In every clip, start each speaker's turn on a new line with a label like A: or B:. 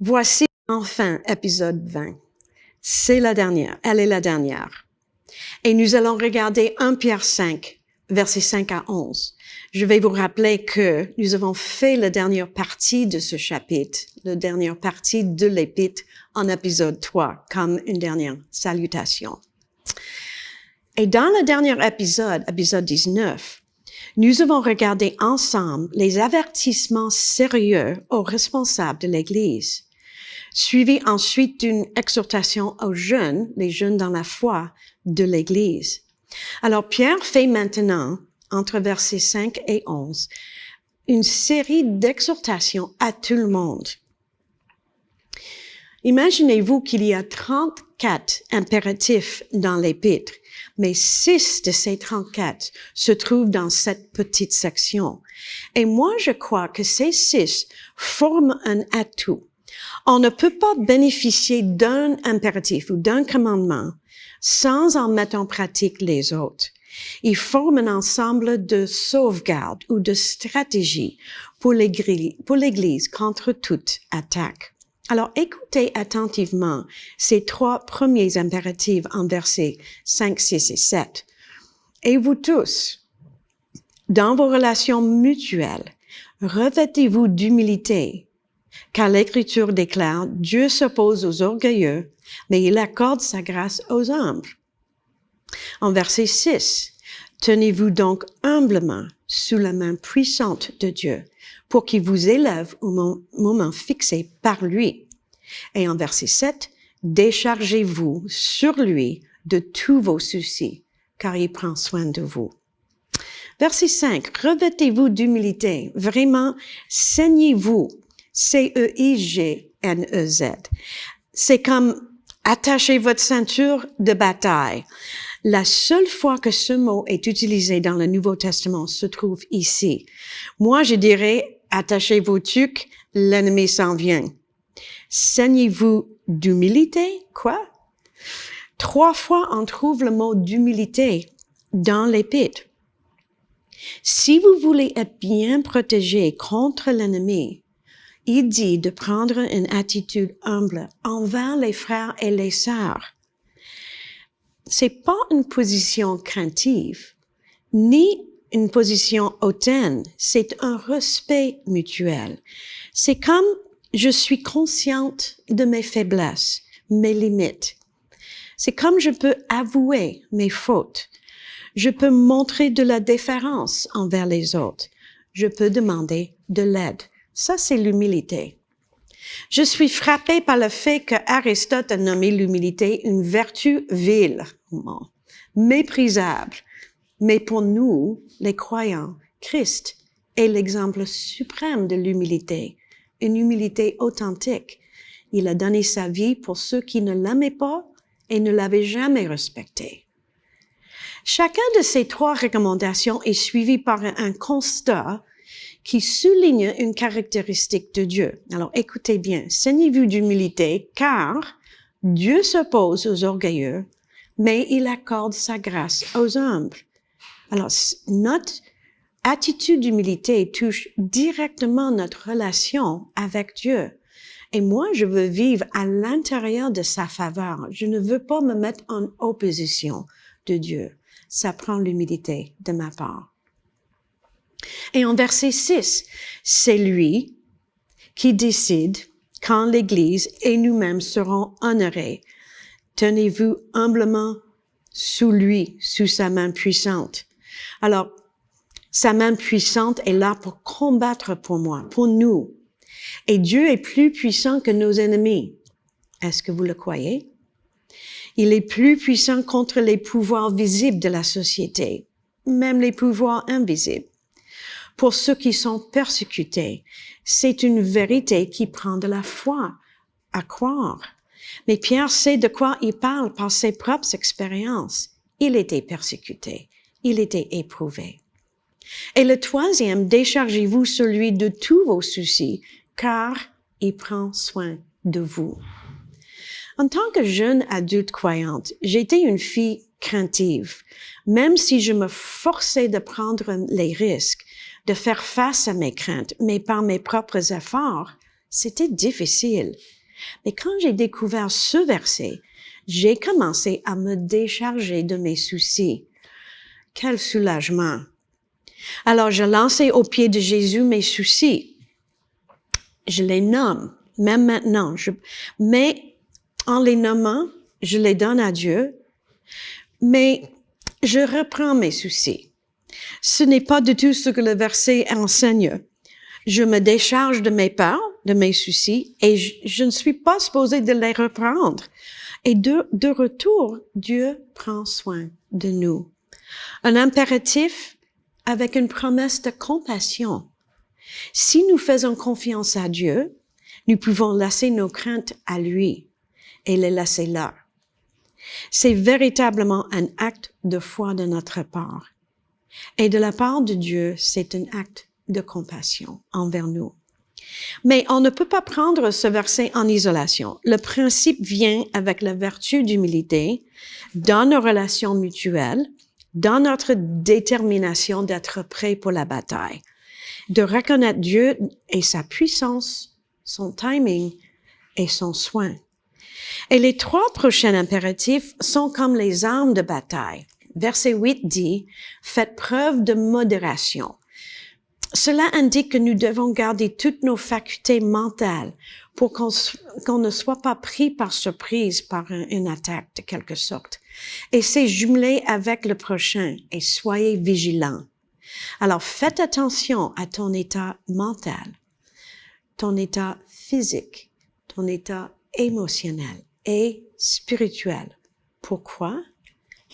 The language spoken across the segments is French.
A: Voici enfin épisode 20. C'est la dernière. Elle est la dernière. Et nous allons regarder 1 Pierre 5, versets 5 à 11. Je vais vous rappeler que nous avons fait la dernière partie de ce chapitre, la dernière partie de l'épître en épisode 3, comme une dernière salutation. Et dans le dernier épisode 19, nous avons regardé ensemble les avertissements sérieux aux responsables de l'Église, suivi ensuite d'une exhortation aux jeunes, les jeunes dans la foi de l'Église. Alors Pierre fait maintenant, entre versets 5 et 11, une série d'exhortations à tout le monde. Imaginez-vous qu'il y a 34 impératifs dans l'épître, mais 6 de ces 34 se trouvent dans cette petite section. Et moi, je crois que ces 6 forment un atout. On ne peut pas bénéficier d'un impératif ou d'un commandement sans en mettre en pratique les autres. Ils forment un ensemble de sauvegarde ou de stratégie pour l'Église contre toute attaque. Alors, écoutez attentivement ces 3 premiers impératifs en versets 5, 6 et 7. Et vous tous, dans vos relations mutuelles, revêtez-vous d'humilité, car l'Écriture déclare, Dieu s'oppose aux orgueilleux, mais il accorde sa grâce aux humbles. En verset 6, tenez-vous donc humblement sous la main puissante de Dieu, pour qu'il vous élève au moment fixé par lui. Et en verset 7, déchargez-vous sur lui de tous vos soucis, car il prend soin de vous. Verset 5, revêtez-vous d'humilité, vraiment, saignez-vous, C-E-I-G-N-E-Z. C'est comme attachez votre ceinture de bataille. La seule fois que ce mot est utilisé dans le Nouveau Testament se trouve ici. Moi, je dirais, attachez vos tuques, l'ennemi s'en vient. Saignez-vous d'humilité? Quoi? 3 fois on trouve le mot d'humilité dans l'épître. Si vous voulez être bien protégé contre l'ennemi, il dit de prendre une attitude humble envers les frères et les sœurs. C'est pas une position craintive, ni une position hautaine, c'est un respect mutuel. C'est comme je suis consciente de mes faiblesses, mes limites. C'est comme je peux avouer mes fautes. Je peux montrer de la déférence envers les autres. Je peux demander de l'aide. Ça, c'est l'humilité. Je suis frappée par le fait que Aristote a nommé l'humilité une vertu vile, méprisable. Mais pour nous, les croyants, Christ est l'exemple suprême de l'humilité, une humilité authentique. Il a donné sa vie pour ceux qui ne l'aimaient pas et ne l'avaient jamais respecté. Chacun de ces 3 recommandations est suivi par un constat qui souligne une caractéristique de Dieu. Alors, écoutez bien. Saignez-vous d'humilité, car Dieu s'oppose aux orgueilleux, mais il accorde sa grâce aux humbles. Alors, notre attitude d'humilité touche directement notre relation avec Dieu. Et moi, je veux vivre à l'intérieur de sa faveur. Je ne veux pas me mettre en opposition de Dieu. Ça prend l'humilité de ma part. Et en verset 6, c'est lui qui décide quand l'Église et nous-mêmes serons honorés. Tenez-vous humblement sous lui, sous sa main puissante. Alors, sa main puissante est là pour combattre pour moi, pour nous. Et Dieu est plus puissant que nos ennemis. Est-ce que vous le croyez? Il est plus puissant contre les pouvoirs visibles de la société, même les pouvoirs invisibles. Pour ceux qui sont persécutés, c'est une vérité qui prend de la foi à croire. Mais Pierre sait de quoi il parle par ses propres expériences. Il était persécuté, il était éprouvé. Et le 3e, déchargez-vous sur lui de tous vos soucis, car il prend soin de vous. En tant que jeune adulte croyante, j'étais une fille craintive. Même si je me forçais de prendre les risques, de faire face à mes craintes, mais par mes propres efforts, C'était difficile. Mais quand j'ai découvert ce verset, j'ai commencé à me décharger de mes soucis. Quel soulagement! Alors, je lançais aux pieds de Jésus mes soucis. Je les nomme, même maintenant. Mais en les nommant, je les donne à Dieu. Mais je reprends mes soucis. Ce n'est pas du tout ce que le verset enseigne. Je me décharge de mes peurs, de mes soucis, et je ne suis pas supposée de les reprendre. Et de retour, Dieu prend soin de nous. Un impératif avec une promesse de compassion. Si nous faisons confiance à Dieu, nous pouvons laisser nos craintes à lui et les laisser là. C'est véritablement un acte de foi de notre part. Et de la part de Dieu, c'est un acte de compassion envers nous. Mais on ne peut pas prendre ce verset en isolation. Le principe vient avec la vertu d'humilité dans nos relations mutuelles, dans notre détermination d'être prêt pour la bataille, de reconnaître Dieu et sa puissance, son timing et son soin. Et les 3 prochains impératifs sont comme les armes de bataille. Verset 8 dit, « Faites preuve de modération ». Cela indique que nous devons garder toutes nos facultés mentales pour qu'on ne soit pas pris par surprise par une attaque de quelque sorte. Et c'est jumelé avec le prochain et soyez vigilants. Alors faites attention à ton état mental, ton état physique, ton état émotionnel et spirituel. Pourquoi?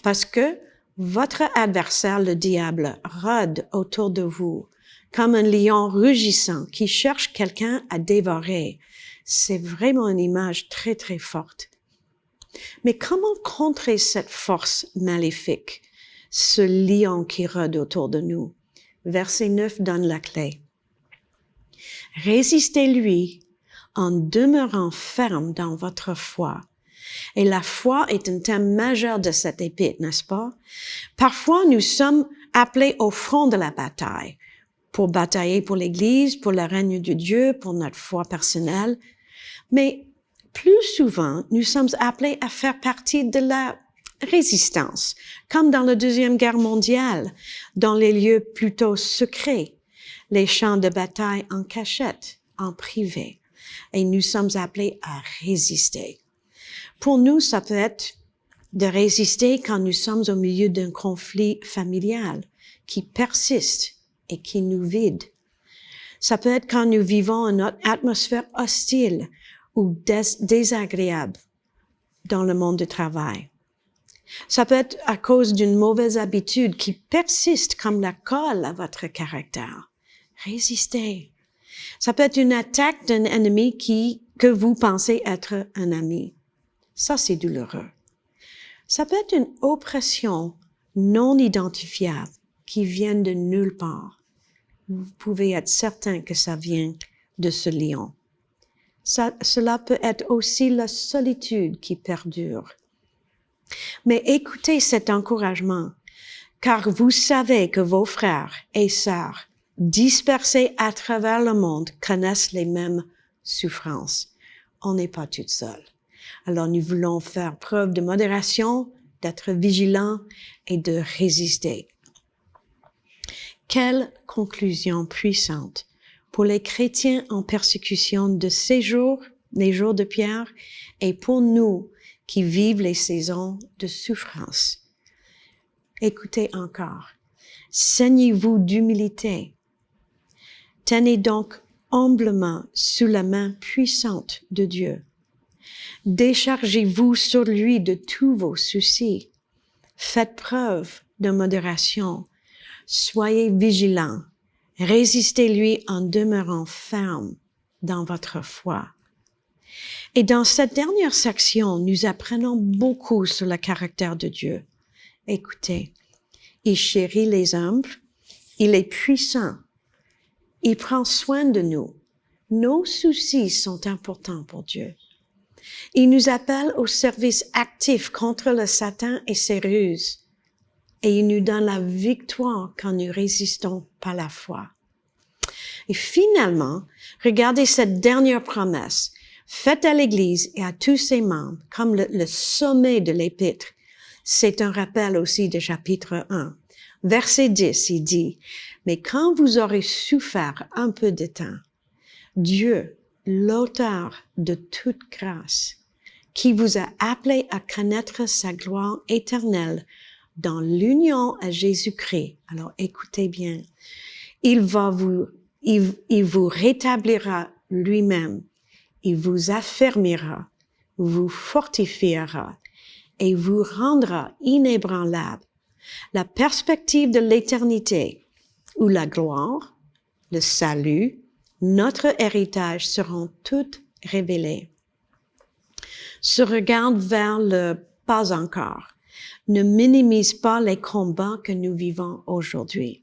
A: Parce que votre adversaire, le diable, rôde autour de vous comme un lion rugissant qui cherche quelqu'un à dévorer. C'est vraiment une image très, très forte. Mais comment contrer cette force maléfique, ce lion qui rôde autour de nous? Verset 9 donne la clé. Résistez-lui en demeurant ferme dans votre foi. Et la foi est un thème majeur de cet épître, n'est-ce pas? Parfois, nous sommes appelés au front de la bataille, pour batailler pour l'Église, pour le règne de Dieu, pour notre foi personnelle. Mais plus souvent, nous sommes appelés à faire partie de la résistance, comme dans la Deuxième Guerre mondiale, dans les lieux plutôt secrets, les champs de bataille en cachette, en privé. Et nous sommes appelés à résister. Pour nous, ça peut être de résister quand nous sommes au milieu d'un conflit familial qui persiste et qui nous vide. Ça peut être quand nous vivons une atmosphère hostile ou désagréable dans le monde du travail. Ça peut être à cause d'une mauvaise habitude qui persiste comme la colle à votre caractère. Résistez. Ça peut être une attaque d'un ennemi que vous pensez être un ami. Ça, c'est douloureux. Ça peut être une oppression non identifiable qui vient de nulle part. Vous pouvez être certain que ça vient de ce lion. Cela peut être aussi la solitude qui perdure. Mais écoutez cet encouragement, car vous savez que vos frères et sœurs dispersés à travers le monde connaissent les mêmes souffrances. On n'est pas toutes seules. Alors nous voulons faire preuve de modération, d'être vigilants et de résister. Quelle conclusion puissante pour les chrétiens en persécution de ces jours, les jours de Pierre, et pour nous qui vivent les saisons de souffrance. Écoutez encore. Saignez-vous d'humilité. Tenez donc humblement sous la main puissante de Dieu. Déchargez-vous sur lui de tous vos soucis. Faites preuve de modération. Soyez vigilants. Résistez-lui en demeurant ferme dans votre foi. Et dans cette dernière section, nous apprenons beaucoup sur le caractère de Dieu. Écoutez, il chérit les humbles, il est puissant, il prend soin de nous. Nos soucis sont importants pour Dieu. Il nous appelle au service actif contre le Satan et ses ruses. Et il nous donne la victoire quand nous résistons par la foi. Et finalement, regardez cette dernière promesse, faite à l'Église et à tous ses membres, comme le sommet de l'Épître. C'est un rappel aussi du chapitre 1. Verset 10, il dit, « Mais quand vous aurez souffert un peu de temps, Dieu, l'auteur de toute grâce, qui vous a appelé à connaître sa gloire éternelle dans l'union à Jésus-Christ. » Alors écoutez bien. Il vous rétablira lui-même. Il vous affermira, vous fortifiera et vous rendra inébranlable. La perspective de l'éternité, où la gloire, le salut, notre héritage seront toutes révélées. Se regarde vers le pas encore. Ne minimise pas les combats que nous vivons aujourd'hui.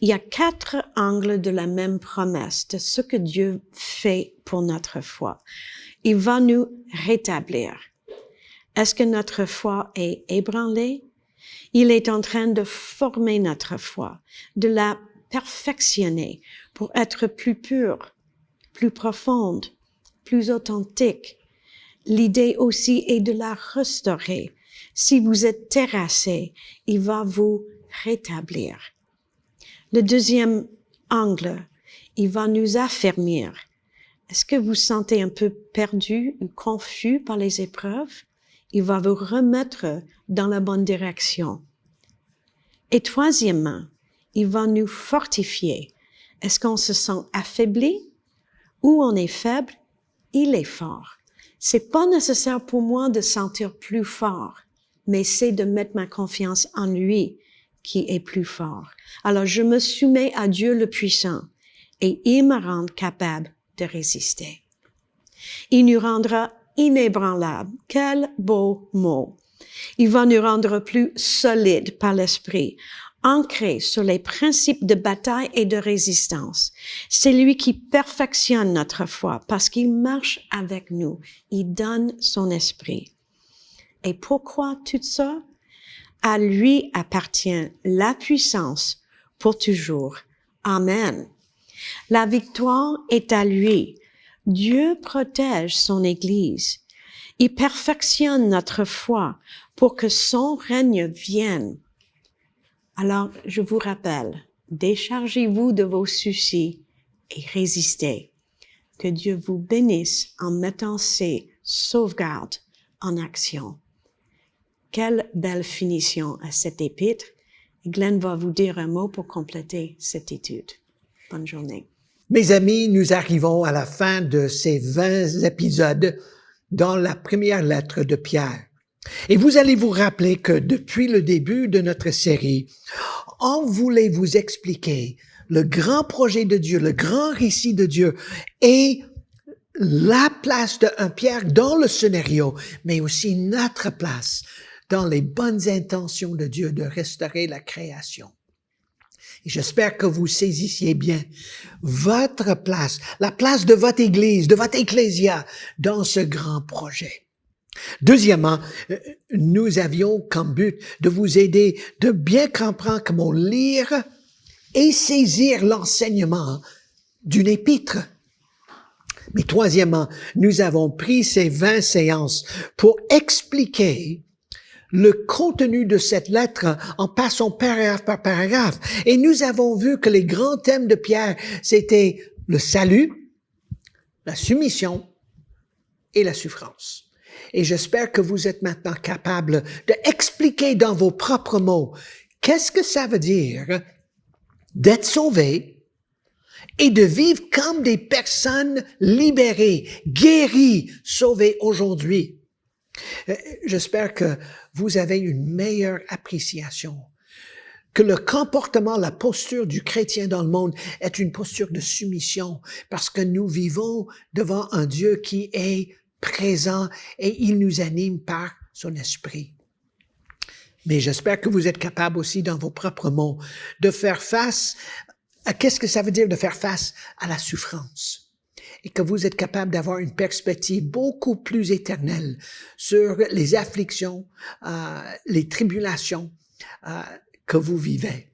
A: Il y a 4 angles de la même promesse de ce que Dieu fait pour notre foi. Il va nous rétablir. Est-ce que notre foi est ébranlée? Il est en train de former notre foi, de la perfectionner pour être plus pure, plus profonde, plus authentique. L'idée aussi est de la restaurer. Si vous êtes terrassé, il va vous rétablir. Le deuxième angle, il va nous affermir. Est-ce que vous sentez un peu perdu ou confus par les épreuves? Il va vous remettre dans la bonne direction. Et troisièmement, il va nous fortifier. Est-ce qu'on se sent affaibli ou on est faible? Il est fort. C'est pas nécessaire pour moi de sentir plus fort, mais c'est de mettre ma confiance en lui qui est plus fort. Alors je me soumets à Dieu le puissant et il me rend capable de résister. Il nous rendra inébranlables. Quel beau mot. Il va nous rendre plus solides par l'esprit, ancrés sur les principes de bataille et de résistance. C'est lui qui perfectionne notre foi parce qu'il marche avec nous. Il donne son esprit. Et pourquoi tout ça? À lui appartient la puissance pour toujours. Amen. La victoire est à lui. Dieu protège son Église. Il perfectionne notre foi pour que son règne vienne. Alors, je vous rappelle, déchargez-vous de vos soucis et résistez. Que Dieu vous bénisse en mettant ses sauvegardes en action. Quelle belle finition à cet épître. Glenn va vous dire un mot pour compléter cette étude. Bonne journée.
B: Mes amis, nous arrivons à la fin de ces 20 épisodes dans la première lettre de Pierre. Et vous allez vous rappeler que depuis le début de notre série, on voulait vous expliquer le grand projet de Dieu, le grand récit de Dieu et la place de Pierre dans le scénario, mais aussi notre place dans les bonnes intentions de Dieu de restaurer la création. Et j'espère que vous saisissiez bien votre place, la place de votre Église, de votre ecclésia dans ce grand projet. Deuxièmement, nous avions comme but de vous aider de bien comprendre comment lire et saisir l'enseignement d'une épître. Mais troisièmement, nous avons pris ces 20 séances pour expliquer le contenu de cette lettre en passant paragraphe par paragraphe. Et nous avons vu que les grands thèmes de Pierre, c'était le salut, la soumission et la souffrance. Et j'espère que vous êtes maintenant capable d'expliquer dans vos propres mots qu'est-ce que ça veut dire d'être sauvé et de vivre comme des personnes libérées, guéries, sauvées aujourd'hui. J'espère que vous avez une meilleure appréciation, que le comportement, la posture du chrétien dans le monde est une posture de soumission parce que nous vivons devant un Dieu qui est présent et il nous anime par son esprit. Mais j'espère que vous êtes capable aussi dans vos propres mots de faire face à qu'est-ce que ça veut dire de faire face à la souffrance. Et que vous êtes capable d'avoir une perspective beaucoup plus éternelle sur les afflictions, les tribulations que vous vivez.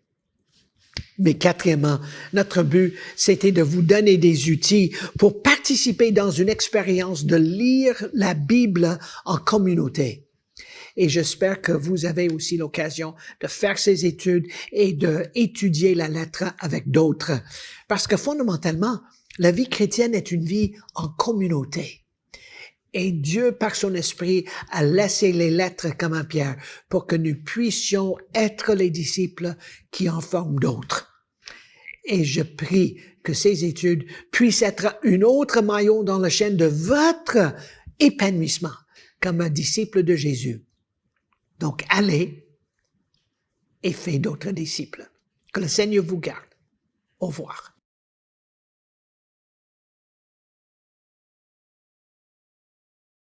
B: Mais quatrièmement, notre but, c'était de vous donner des outils pour participer dans une expérience de lire la Bible en communauté. Et j'espère que vous avez aussi l'occasion de faire ces études et d'étudier la lettre avec d'autres. Parce que fondamentalement, la vie chrétienne est une vie en communauté. Et Dieu, par son esprit, a laissé les lettres comme un Pierre pour que nous puissions être les disciples qui en forment d'autres. Et je prie que ces études puissent être une autre maillon dans la chaîne de votre épanouissement comme un disciple de Jésus. Donc, allez et faites d'autres disciples. Que le Seigneur vous garde. Au revoir.